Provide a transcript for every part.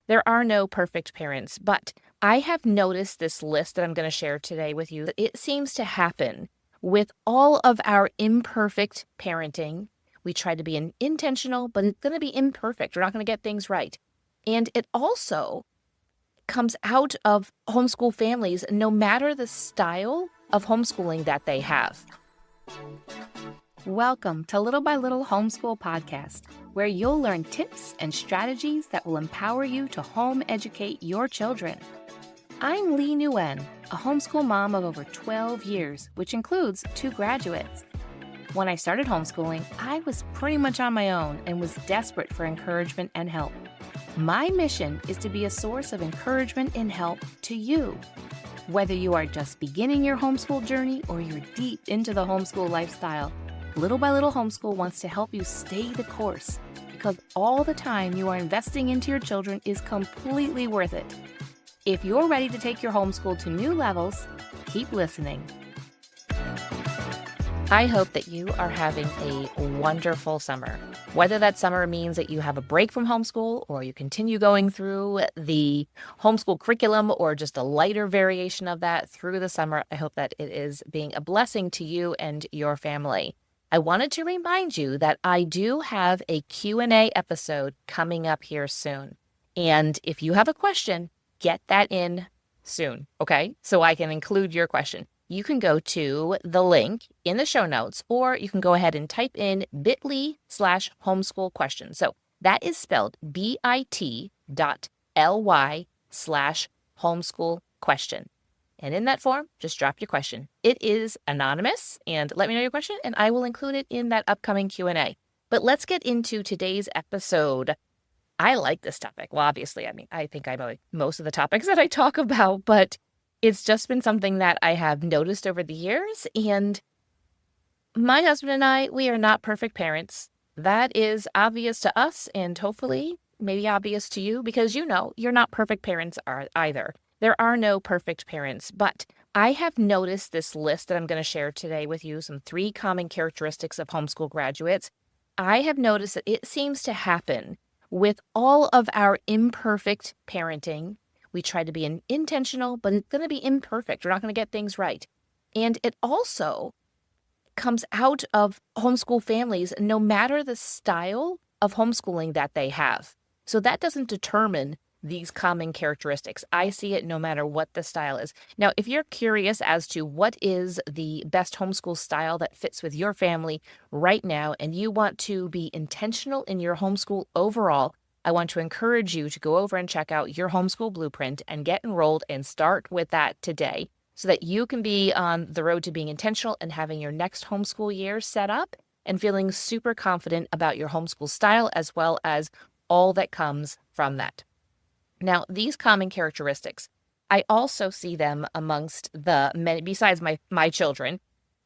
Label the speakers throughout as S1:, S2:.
S1: There are no perfect parents, but I have noticed this list that I'm going to share today with you. It seems to happen with all of our imperfect parenting. We try to be intentional, but it's going to be imperfect. We're not going to get things right. And it also comes out of homeschool families, no matter the style of homeschooling that they have. Welcome to Little by Little Homeschool Podcast, where you'll learn tips and strategies that will empower you to home educate your children. I'm Leigh Nguyen, a homeschool mom of over 12 years, which includes 2 graduates. When I started homeschooling, I was pretty much on my own and was desperate for encouragement and help. My mission is to be a source of encouragement and help to you. Whether you are just beginning your homeschool journey or you're deep into the homeschool lifestyle, Little by Little Homeschool wants to help you stay the course, because all the time you are investing into your children is completely worth it. If you're ready to take your homeschool to new levels, keep listening. I hope that you are having a wonderful summer. Whether that summer means that you have a break from homeschool or you continue going through the homeschool curriculum or just a lighter variation of that through the summer, I hope that it is being a blessing to you and your family. I wanted to remind you that I do have a Q&A episode coming up here soon. And if you have a question, get that in soon, okay? So I can include your question. You can go to the link in the show notes, or you can go ahead and type in bit.ly/homeschool question. So that is spelled bit.ly/homeschool question. And in that form, just drop your question. It is anonymous, and let me know your question, and I will include it in that upcoming Q&A. But let's get into today's episode. I like this topic. Well, obviously, I think I like most of the topics that I talk about, but it's just been something that I have noticed over the years. And my husband and I, we are not perfect parents. That is obvious to us, and hopefully maybe obvious to you, because you know you're not perfect parents either. There are no perfect parents, but I have noticed this list that I'm going to share today with you, some 3 common characteristics of homeschool graduates. I have noticed that it seems to happen with all of our imperfect parenting. We try to be intentional, but it's going to be imperfect. We're not going to get things right. And it also comes out of homeschool families, no matter the style of homeschooling that they have. So that doesn't determine these common characteristics. I see it no matter what the style is. Now, if you're curious as to what is the best homeschool style that fits with your family right now, and you want to be intentional in your homeschool overall, I want to encourage you to go over and check out your homeschool blueprint and get enrolled and start with that today so that you can be on the road to being intentional and having your next homeschool year set up and feeling super confident about your homeschool style as well as all that comes from that. Now, these common characteristics, I also see them amongst the many, besides my children,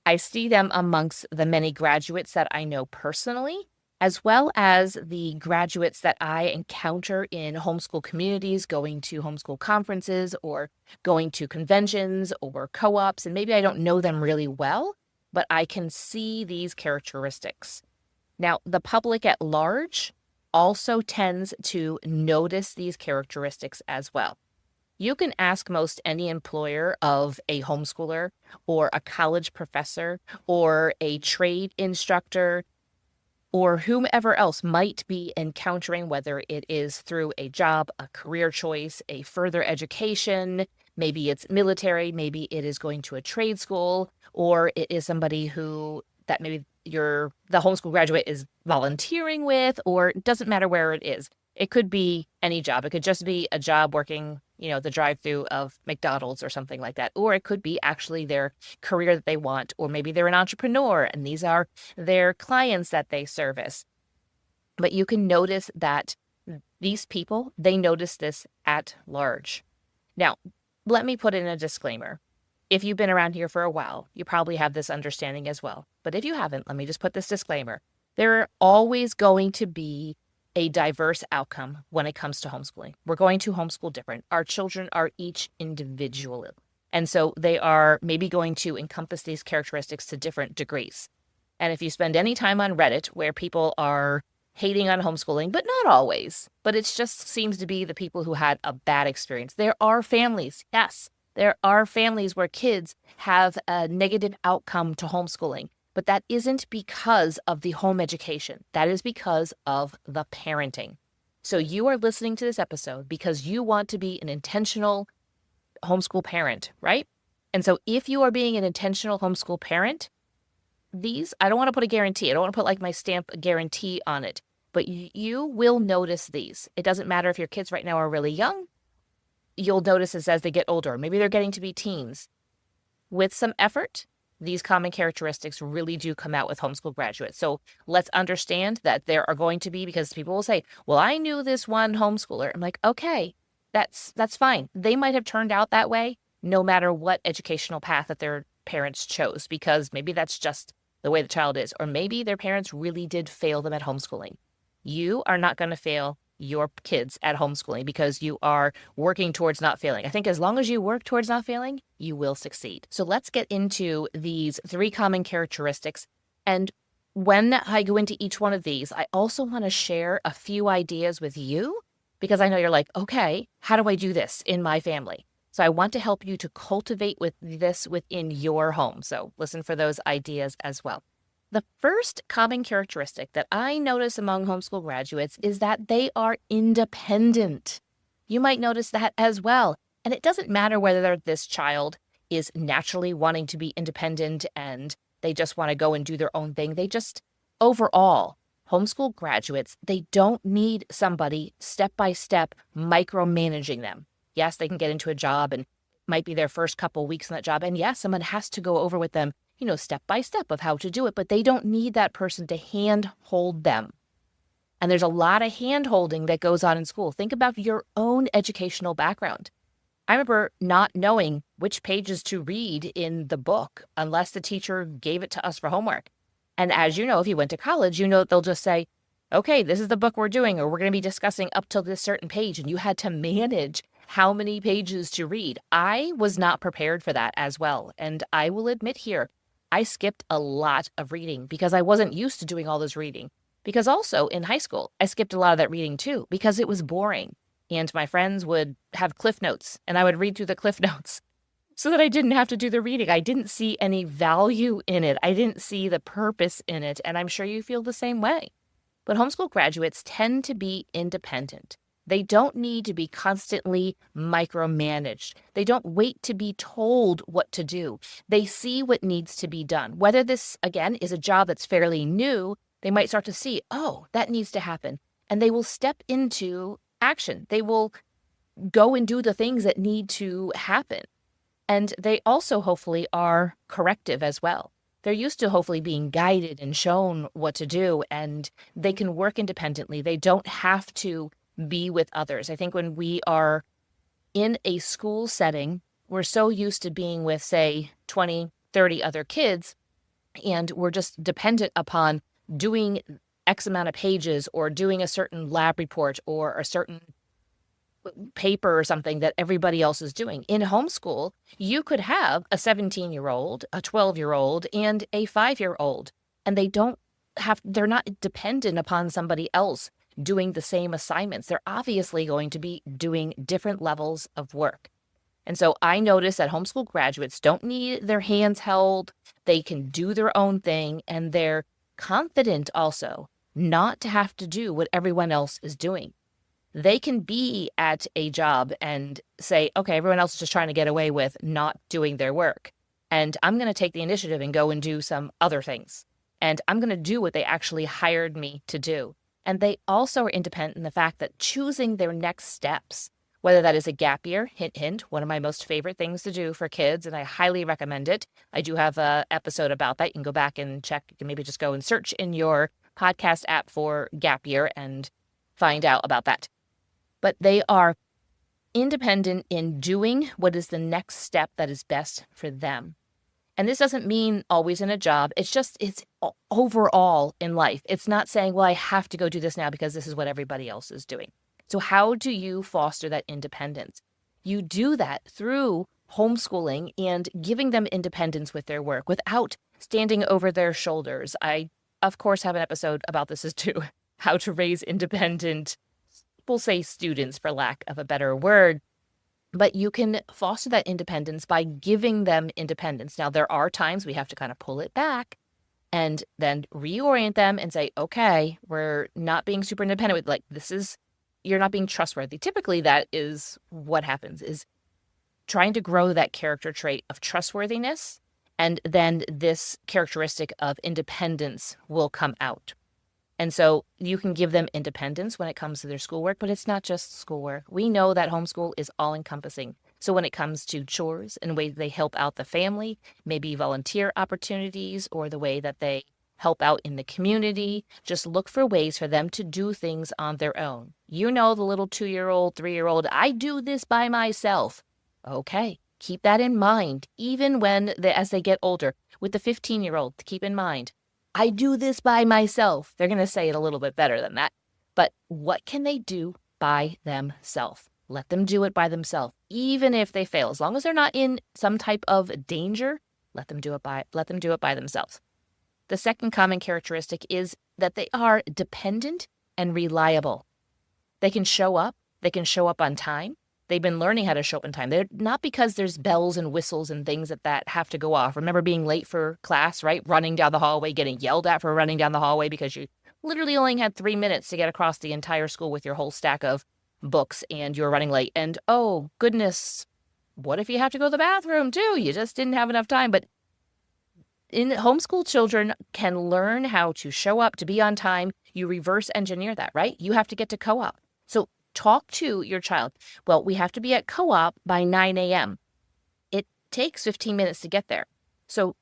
S1: I see them amongst the many graduates that I know personally, as well as the graduates that I encounter in homeschool communities, going to homeschool conferences or going to conventions or co-ops, and maybe I don't know them really well, but I can see these characteristics. Now, the public at large also tends to notice these characteristics as well. You can ask most any employer of a homeschooler or a college professor or a trade instructor or whomever else might be encountering, whether it is through a job, a career choice, a further education, maybe it's military, maybe it is going to a trade school, or it is somebody who that maybe the homeschool graduate is volunteering with, or it doesn't matter where it is. It could be any job. It could just be a job working, the drive-through of McDonald's or something like that. Or it could be actually their career that they want, or maybe they're an entrepreneur and these are their clients that they service. But you can notice that these people, they notice this at large. Now, let me put in a disclaimer. If you've been around here for a while, you probably have this understanding as well. But if you haven't, let me just put this disclaimer. There are always going to be a diverse outcome when it comes to homeschooling. We're going to homeschool different. Our children are each individual. And so they are maybe going to encompass these characteristics to different degrees. And if you spend any time on Reddit where people are hating on homeschooling, but not always. But it just seems to be the people who had a bad experience. There are families, yes, there are families where kids have a negative outcome to homeschooling, but that isn't because of the home education. That is because of the parenting. So you are listening to this episode because you want to be an intentional homeschool parent, right? And so if you are being an intentional homeschool parent, these, I don't want to put a guarantee. I don't want to put like my stamp guarantee on it, but you will notice these. It doesn't matter if your kids right now are really young. You'll notice this as they get older. Maybe they're getting to be teens. With some effort, these common characteristics really do come out with homeschool graduates. So let's understand that there are going to be, because people will say, well, I knew this one homeschooler. I'm like, okay, that's fine. They might have turned out that way no matter what educational path that their parents chose, because maybe that's just the way the child is, or maybe their parents really did fail them at homeschooling. You are not going to fail your kids at homeschooling because you are working towards not failing. I think as long as you work towards not failing, you will succeed. So let's get into these 3 common characteristics. And when I go into each one of these, I also want to share a few ideas with you because I know you're like, okay, how do I do this in my family? So I want to help you to cultivate with this within your home. So listen for those ideas as well. The first common characteristic that I notice among homeschool graduates is that they are independent. You might notice that as well. And it doesn't matter whether this child is naturally wanting to be independent and they just want to go and do their own thing. They just, overall, homeschool graduates, they don't need somebody step by step micromanaging them. Yes, they can get into a job and it might be their first couple weeks in that job. And yes, someone has to go over with them, step by step of how to do it, but they don't need that person to hand hold them. And there's a lot of hand holding that goes on in school. Think about your own educational background. I remember not knowing which pages to read in the book unless the teacher gave it to us for homework. And as you know, if you went to college, they'll just say, okay, this is the book we're doing, or we're going to be discussing up till this certain page. And you had to manage how many pages to read. I was not prepared for that as well. And I will admit here, I skipped a lot of reading because I wasn't used to doing all this reading. Because also in high school, I skipped a lot of that reading too because it was boring. And my friends would have cliff notes and I would read through the cliff notes so that I didn't have to do the reading. I didn't see any value in it. I didn't see the purpose in it. And I'm sure you feel the same way. But homeschool graduates tend to be independent. They don't need to be constantly micromanaged. They don't wait to be told what to do. They see what needs to be done. Whether this, again, is a job that's fairly new, they might start to see, oh, that needs to happen. And they will step into action. They will go and do the things that need to happen. And they also hopefully are corrective as well. They're used to hopefully being guided and shown what to do, and they can work independently. They don't have to be with others. I think when we are in a school setting, we're so used to being with, say, 20, 30 other kids, and we're just dependent upon doing X amount of pages or doing a certain lab report or a certain paper or something that everybody else is doing. In homeschool, you could have a 17-year-old, a 12-year-old, and a 5-year-old, and they're not dependent upon somebody else doing the same assignments. They're obviously going to be doing different levels of work. And so I notice that homeschool graduates don't need their hands held. They can do their own thing, and they're confident also not to have to do what everyone else is doing. They can be at a job and say, okay, everyone else is just trying to get away with not doing their work. And I'm going to take the initiative and go and do some other things. And I'm going to do what they actually hired me to do. And they also are independent in the fact that choosing their next steps, whether that is a gap year, hint, hint, one of my most favorite things to do for kids, and I highly recommend it. I do have an episode about that. You can go back and check. You can maybe just go and search in your podcast app for gap year and find out about that. But they are independent in doing what is the next step that is best for them. And this doesn't mean always in a job. It's overall in life. It's not saying, well, I have to go do this now because this is what everybody else is doing. So how do you foster that independence? You do that through homeschooling and giving them independence with their work without standing over their shoulders. I, of course, have an episode about this as too. how to raise independent, we'll say students for lack of a better word. But you can foster that independence by giving them independence. Now, there are times we have to kind of pull it back and then reorient them and say, okay, we're not being super independent with, like, you're not being trustworthy. Typically, that is what happens, is trying to grow that character trait of trustworthiness, and then this characteristic of independence will come out. And so you can give them independence when it comes to their schoolwork, but it's not just schoolwork. We know that homeschool is all-encompassing. So when it comes to chores and ways they help out the family, maybe volunteer opportunities or the way that they help out in the community, just look for ways for them to do things on their own. You know, the little 2-year-old, 3-year-old, I do this by myself. Okay, keep that in mind, even as they get older. With the 15-year-old, keep in mind, I do this by myself. They're going to say it a little bit better than that. But what can they do by themselves? Let them do it by themselves, even if they fail. As long as they're not in some type of danger, let them do it by themselves. The second common characteristic is that they are dependent and reliable. They can show up on time. They've been learning how to show up on time. They're not because there's bells and whistles and things that have to go off. Remember being late for class, right? Running down the hallway, getting yelled at for running down the hallway because you literally only had 3 minutes to get across the entire school with your whole stack of books and you're running late. And oh, goodness, what if you have to go to the bathroom too? You just didn't have enough time. But homeschool children can learn how to show up, to be on time. You reverse engineer that, right? You have to get to co-op. So talk to your child. Well, we have to be at co-op by 9 a.m. It takes 15 minutes to get there. So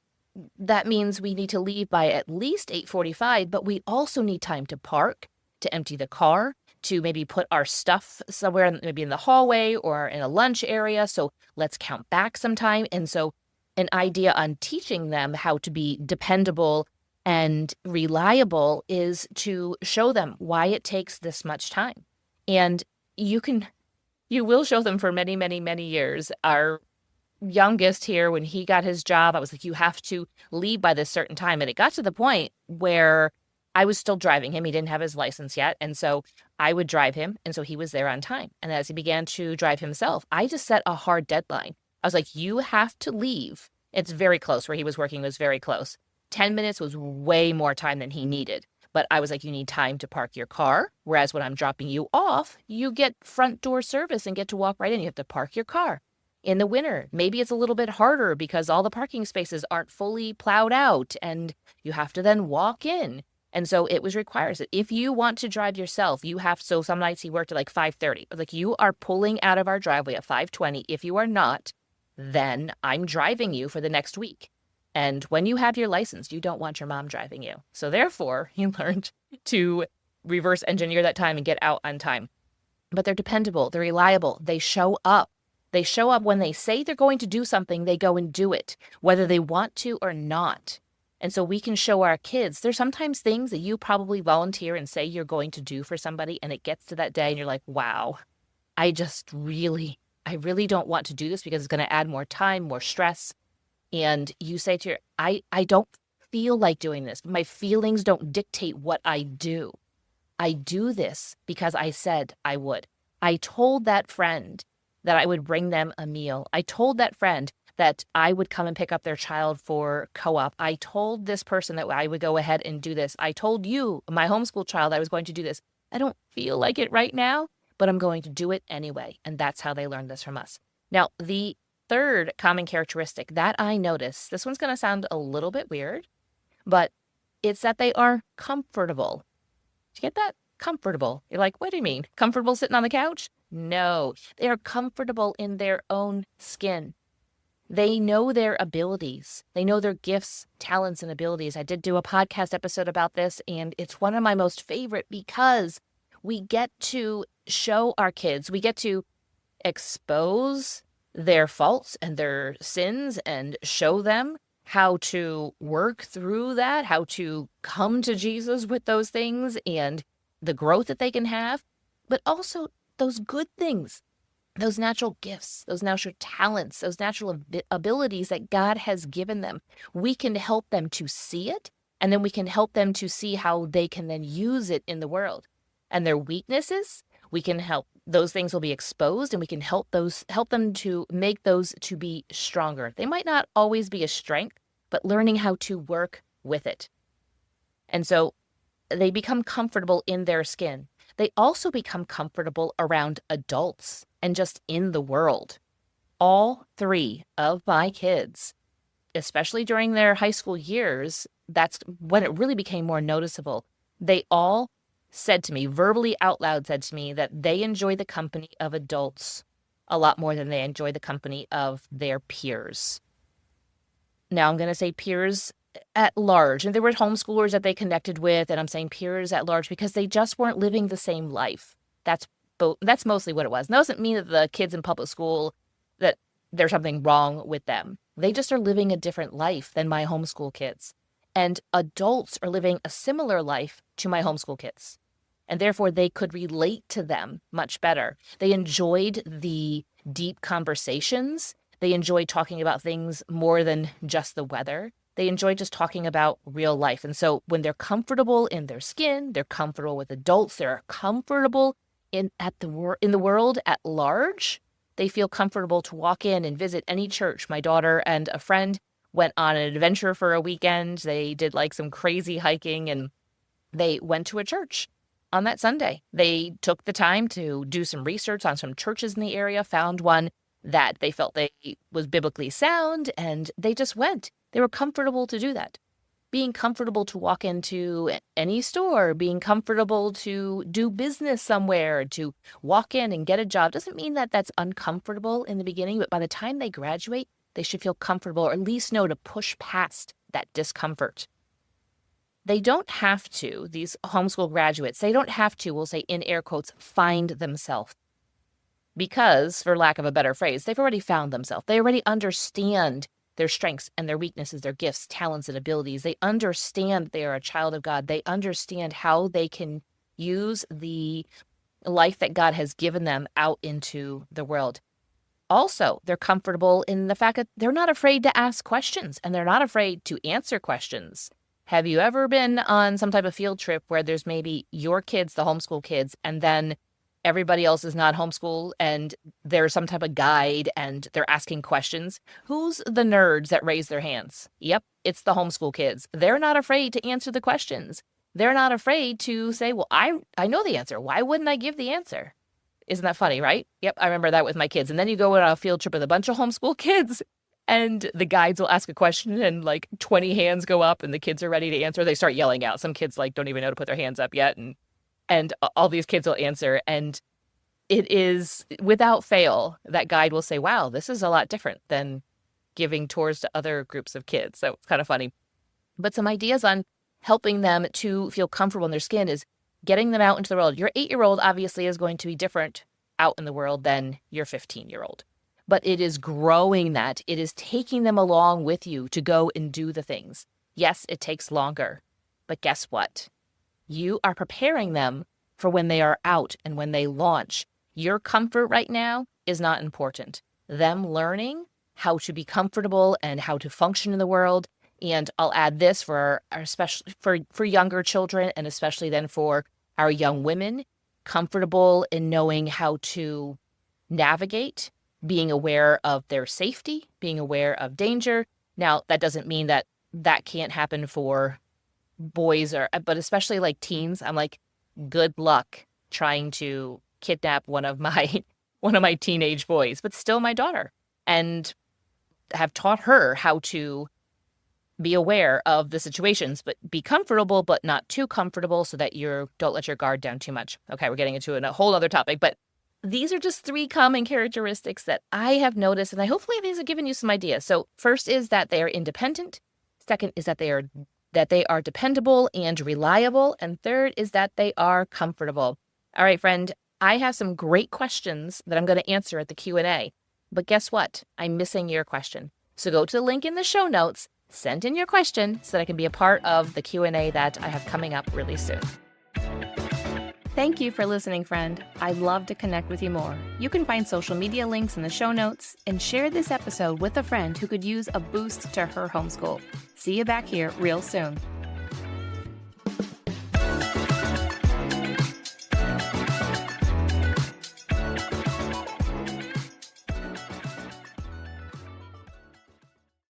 S1: that means we need to leave by at least 8:45, but we also need time to park, to empty the car, to maybe put our stuff somewhere, maybe in the hallway or in a lunch area. So let's count back some time. And so an idea on teaching them how to be dependable and reliable is to show them why it takes this much time. And you will show them for many, many, many years. Our youngest here, when he got his job, I was like, you have to leave by this certain time. And it got to the point where I was still driving him. He didn't have his license yet. And so I would drive him. And so he was there on time. And as he began to drive himself, I just set a hard deadline. I was like, you have to leave. It's very close. Where he was working was very close. 10 minutes was way more time than he needed. But I was like, you need time to park your car. Whereas when I'm dropping you off, you get front door service and get to walk right in. You have to park your car. In the winter, maybe it's a little bit harder because all the parking spaces aren't fully plowed out and you have to then walk in. And so it requires that if you want to drive yourself, so some nights he worked at like 5:30. I was like, you are pulling out of our driveway at 5:20. If you are not, then I'm driving you for the next week. And when you have your license, you don't want your mom driving you. So therefore, he learned to reverse engineer that time and get out on time. But they're dependable. They're reliable. They show up. They show up when they say they're going to do something, they go and do it, whether they want to or not. And so we can show our kids, there's sometimes things that you probably volunteer and say you're going to do for somebody, and it gets to that day and you're like, wow, I really don't want to do this because it's going to add more time, more stress. And you say to I don't feel like doing this. My feelings don't dictate what I do. I do this because I said I would. I told that friend that I would bring them a meal. I told that friend that I would come and pick up their child for co-op. I told this person that I would go ahead and do this. I told you, my homeschool child, I was going to do this. I don't feel like it right now, but I'm going to do it anyway. And that's how they learn this from us. Now, the third common characteristic that I notice, this one's going to sound a little bit weird, but it's that they are comfortable. Do you get that? Comfortable. You're like, what do you mean? Comfortable sitting on the couch? No, they are comfortable in their own skin. They know their abilities. They know their gifts, talents, and abilities. I did do a podcast episode about this, and it's one of my most favorite because we get to show our kids, we get to expose their faults and their sins and show them how to work through that, how to come to Jesus with those things and the growth that they can have, but also those good things, those natural gifts, those natural talents, those natural abilities that God has given them. We can help them to see it And then we can help them to see how they can then use it in the world. And their weaknesses, we can help, those things will be exposed, and we can help them to make those to be stronger. They might not always be a strength, but learning how to work with it. And so they become comfortable in their skin. They also become comfortable around adults and just in the world. All three of my kids, especially during their high school years, that's when it really became more noticeable. They all said to me, verbally out loud said to me, that they enjoy the company of adults a lot more than they enjoy the company of their peers. Now I'm going to say peers at large, and there were homeschoolers that they connected with, and I'm saying peers at large because they just weren't living the same life. That's mostly what it was. And that doesn't mean that the kids in public school, that there's something wrong with them. They just are living a different life than my homeschool kids. And adults are living a similar life to my homeschool kids. And therefore, they could relate to them much better. They enjoyed the deep conversations. They enjoyed talking about things more than just the weather. They enjoy just talking about real life. And so when they're comfortable in their skin, they're comfortable with adults, they're comfortable in the world at large, they feel comfortable to walk in and visit any church. My daughter and a friend went on an adventure for a weekend. They did like some crazy hiking, and they went to a church on that Sunday. They took the time to do some research on some churches in the area, found one that they felt was biblically sound, and they just went. They were comfortable to do that. Being comfortable to walk into any store, being comfortable to do business somewhere, to walk in and get a job, doesn't mean that that's uncomfortable in the beginning, but by the time they graduate, they should feel comfortable, or at least know to push past that discomfort. They don't have to, these homeschool graduates, they don't have to, we'll say in air quotes, find themselves. Because, for lack of a better phrase, they've already found themselves. They already understand their strengths and their weaknesses, their gifts, talents, and abilities. They understand they are a child of God. They understand how they can use the life that God has given them out into the world. Also, they're comfortable in the fact that they're not afraid to ask questions, and they're not afraid to answer questions. Have you ever been on some type of field trip where there's maybe your kids, the homeschool kids, and then everybody else is not homeschool, and there's some type of guide and they're asking questions? Who's the nerds that raise their hands? Yep, it's the homeschool kids. They're not afraid to answer the questions. They're not afraid to say, well, I know the answer. Why wouldn't I give the answer? Isn't that funny, right? Yep, I remember that with my kids. And then you go on a field trip with a bunch of homeschool kids, and the guides will ask a question, and like 20 hands go up, and the kids are ready to answer. They start yelling out. Some kids like don't even know to put their hands up yet, and all these kids will answer. And it is without fail that guide will say, wow, this is a lot different than giving tours to other groups of kids. So it's kind of funny. But some ideas on helping them to feel comfortable in their skin is getting them out into the world. Your 8-year-old obviously is going to be different out in the world than your 15-year-old. But it is growing that. It is taking them along with you to go and do the things. Yes, it takes longer. But guess what? You are preparing them for when they are out and when they launch. Your comfort right now is not important. Them learning how to be comfortable and how to function in the world. And I'll add this for especially for younger children, and especially then for our young women, comfortable in knowing how to navigate, being aware of their safety, being aware of danger. Now, that doesn't mean that can't happen for boys, but especially like teens. I'm like, good luck trying to kidnap one of my teenage boys, but still my daughter, and have taught her how to be aware of the situations, but be comfortable, but not too comfortable, so that you don't let your guard down too much. Okay, we're getting into a whole other topic, but these are just 3 common characteristics that I have noticed, and hopefully these have given you some ideas. So first is that they are independent. Second is that they are dependable and reliable. And third is that they are comfortable. All right, friend, I have some great questions that I'm going to answer at the Q&A. But guess what? I'm missing your question. So go to the link in the show notes, send in your question so that I can be a part of the Q&A that I have coming up really soon. Thank you for listening, friend. I'd love to connect with you more. You can find social media links in the show notes, and share this episode with a friend who could use a boost to her homeschool. See you back here real soon.